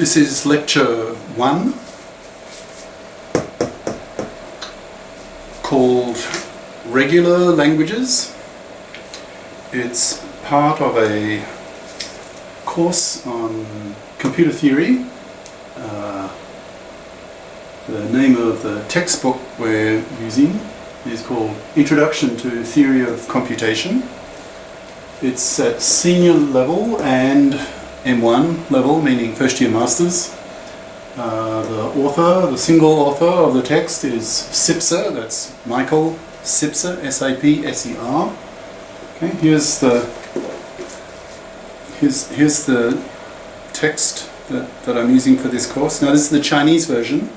This is lecture 1, called Regular Languages. It's part of a course on computer theory. The name of the textbook we're using is called Introduction to Theory of Computation. It's at senior level and M1 level, meaning first year masters. The single author of the text is Sipser, that's Michael Sipser, S-I-P-S-E-R. Okay, here's the text that I'm using for this course. Now this is the Chinese version.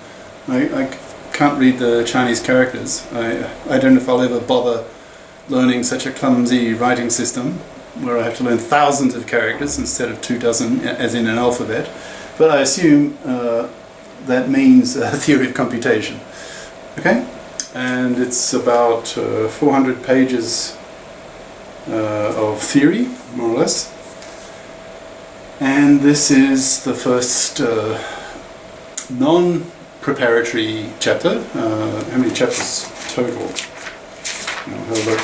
I can't read the Chinese characters. I don't know if I'll ever bother learning such a clumsy writing system where I have to learn thousands of characters instead of 24, as in an alphabet. But I assume that means theory of computation. Okay? And it's about 400 pages of theory, more or less. And this is the first non-preparatory chapter. How many chapters total? I'll have a look.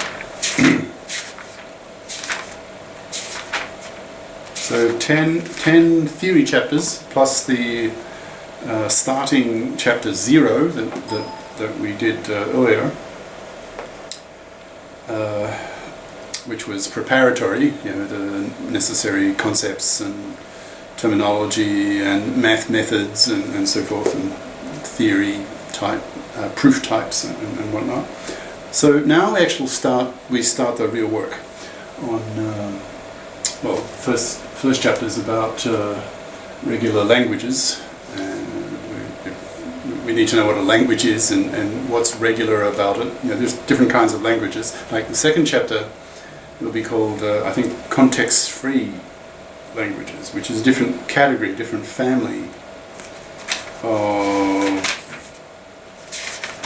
So 10 theory chapters plus the starting chapter 0 that we did earlier, which was preparatory, the necessary concepts and terminology and math methods and so forth, and theory type, proof types and whatnot. So now we start the real work on, first chapter is about regular languages, and we need to know what a language is and what's regular about it. There's different kinds of languages. Like the second chapter will be called, I think, context-free languages, which is a different category, different family of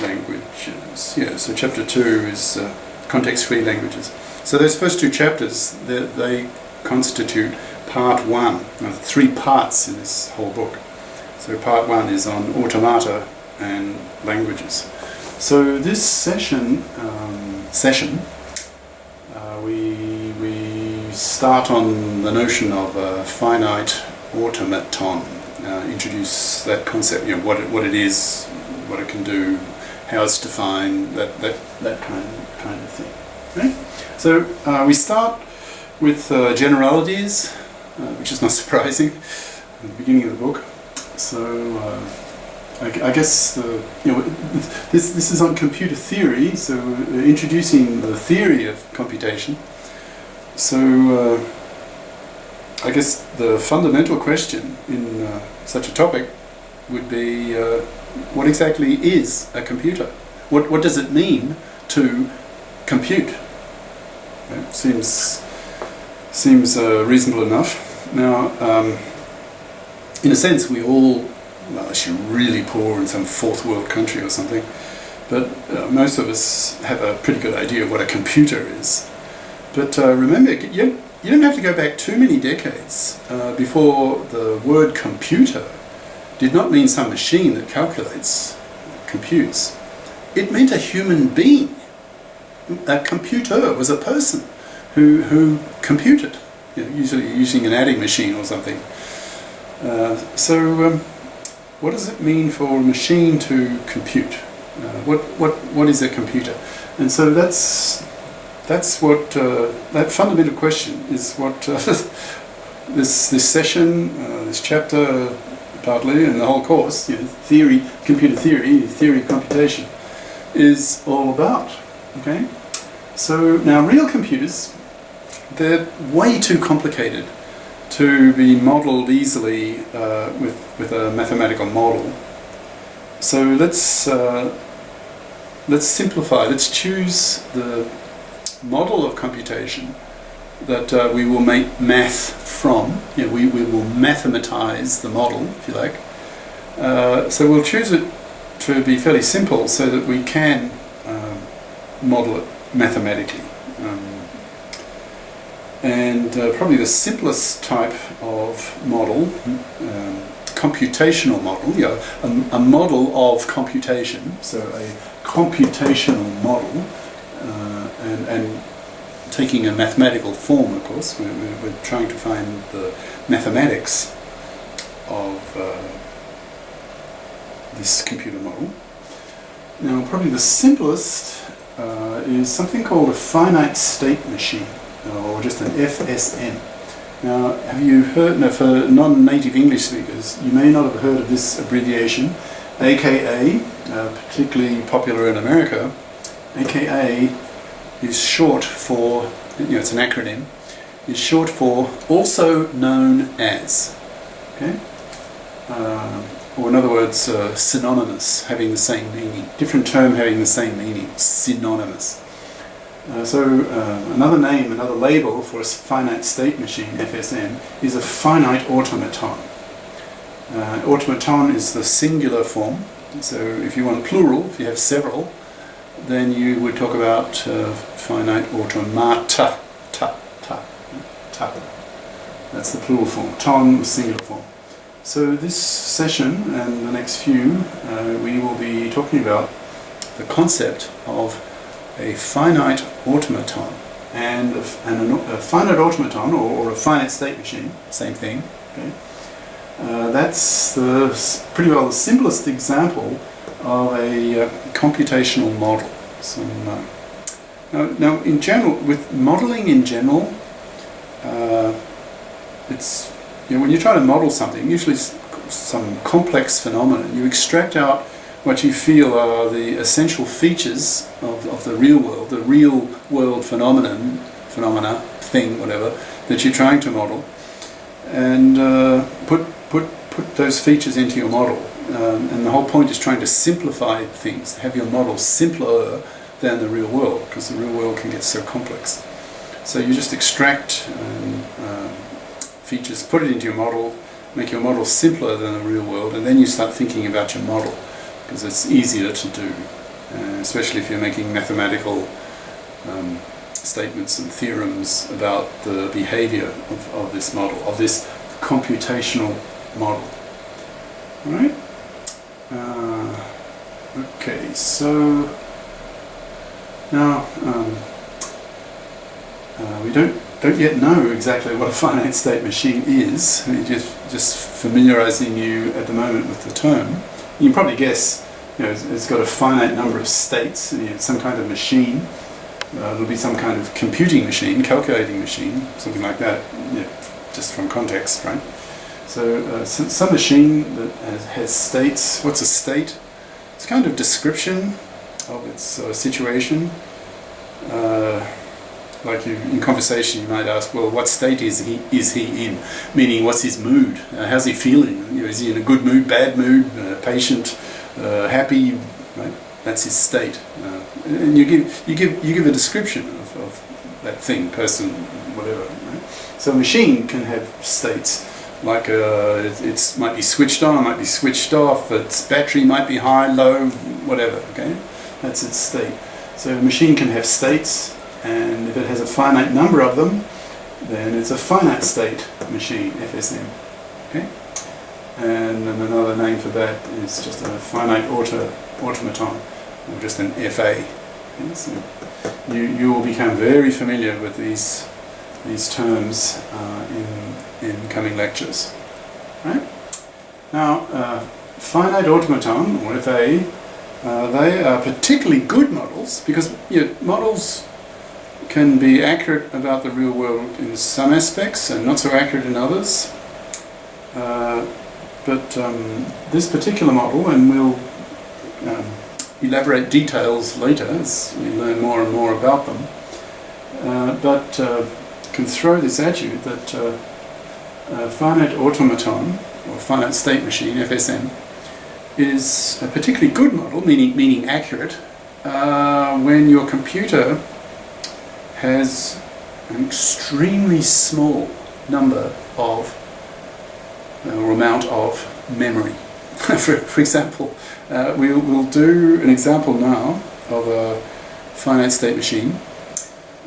languages. Yeah, so chapter 2 is context-free languages. So those first two chapters, they constitute part 1. There are 3 parts in this whole book. So part 1 is on automata and languages. So this session, we start on the notion of a finite automaton. Introduce that concept, what it is, what it can do, how it's defined, that kind of thing. Right? So we start with generalities, which is not surprising at the beginning of the book. So I guess this is on computer theory, so we're introducing the theory of computation. So I guess the fundamental question in such a topic would be, what exactly is a computer? What does it mean to compute? It seems reasonable enough. Now, in a sense, we all, unless you're really poor in some fourth world country or something, but most of us have a pretty good idea of what a computer is. But remember, you don't have to go back too many decades before the word computer did not mean some machine that calculates, computes. It meant a human being. A computer was a person who computed, usually using an adding machine or something. So what does it mean for a machine to compute? What is a computer? And so that's what that fundamental question is. What this session, this chapter, partly, and the whole course, theory, computer theory of computation, is all about. Okay. So now, real computers, they're way too complicated to be modelled easily with a mathematical model. So let's simplify. Let's choose the model of computation that we will make math from. We will mathematize the model, if you like. So we'll choose it to be fairly simple so that we can model it mathematically. And probably the simplest type of model, computational model, a model of computation, so a computational model, and taking a mathematical form, of course. We're trying to find the mathematics of this computer model. Now, probably the simplest is something called a finite state machine, or just an FSM. Now, have you heard, for non-native English speakers, you may not have heard of this abbreviation, AKA, particularly popular in America. AKA is short for, it's an acronym, is short for also known as, okay? Or in other words, synonymous, having the same meaning. Different term having the same meaning, synonymous. Another name, another label for a finite state machine, FSM, is a finite automaton. Automaton is the singular form, so if you want plural, if you have several, then you would talk about finite automata. That's the plural form. Ton, the singular form. So this session and the next few, we will be talking about the concept of a finite automaton. And a finite automaton, or a finite state machine, same thing. Okay? That's pretty well the simplest example of a computational model. Now, in general, with modeling in general, it's when you try to model something, usually some complex phenomenon, you extract out what you feel are the essential features of the real world phenomena, thing, whatever, that you're trying to model, and put those features into your model. And the whole point is trying to simplify things, have your model simpler than the real world, because the real world can get so complex. So you just extract features, put it into your model, make your model simpler than the real world, and then you start thinking about your model, because it's easier to do, especially if you're making mathematical statements and theorems about the behavior of this model, of this computational model. Alright? Okay, so now we don't yet know exactly what a finite state machine is. We're just familiarizing you at the moment with the term. You can probably guess, it's got a finite number of states. Some kind of machine. There'll be some kind of computing machine, calculating machine, something like that. Just from context, right? So some machine that has states. What's a state? It's kind of description of its situation. Like in conversation, you might ask, well, what state is he in? Meaning, what's his mood? How's he feeling? Is he in a good mood, bad mood, patient, happy? Right? That's his state. And you give a description of that thing, person, whatever. Right? So a machine can have states. Like it might be switched on, might be switched off. Its battery might be high, low, whatever. Okay, that's its state. So a machine can have states. And if it has a finite number of them, then it's a finite state machine, FSM. Okay? And then another name for that is just a finite automaton, or just an FA. Okay? So you will become very familiar with these terms in coming lectures. Right? Now, finite automaton, or FA, they are particularly good models, because models can be accurate about the real world in some aspects and not so accurate in others. But this particular model, and we'll elaborate details later as we learn more and more about them, but can throw this at you that a finite automaton, or finite state machine, FSM, is a particularly good model, meaning accurate, when your computer has an extremely small number of or amount of memory. For example, we'll do an example now of a finite state machine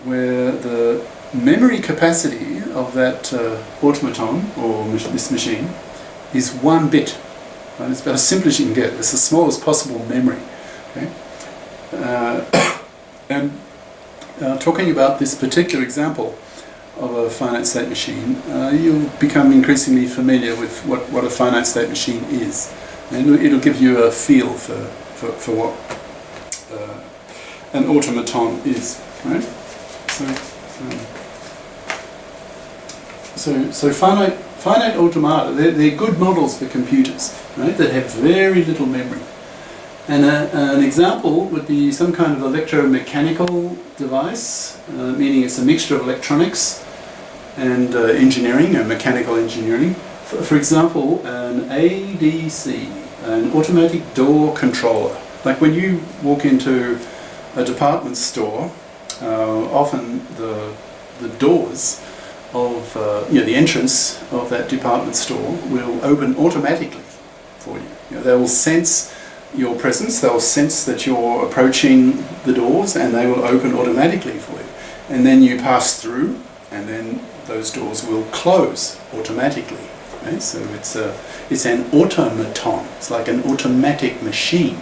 where the memory capacity of that automaton, or this machine, is 1 bit. Right? It's about as simple as you can get. It's the smallest possible memory. Okay? And talking about this particular example of a finite state machine, you'll become increasingly familiar with what a finite state machine is. And it'll give you a feel for what an automaton is. Right? So finite automata, they're good models for computers, right, that have very little memory. And an example would be some kind of electromechanical device, meaning it's a mixture of electronics and engineering, mechanical engineering. For example, an ADC, an automatic door controller. Like when you walk into a department store, often the doors of the entrance of that department store will open automatically for you. They will sense your presence, they'll sense that you're approaching the doors, and they will open automatically for you. And then you pass through, and then those doors will close automatically. Okay? So it's an automaton. It's like an automatic machine.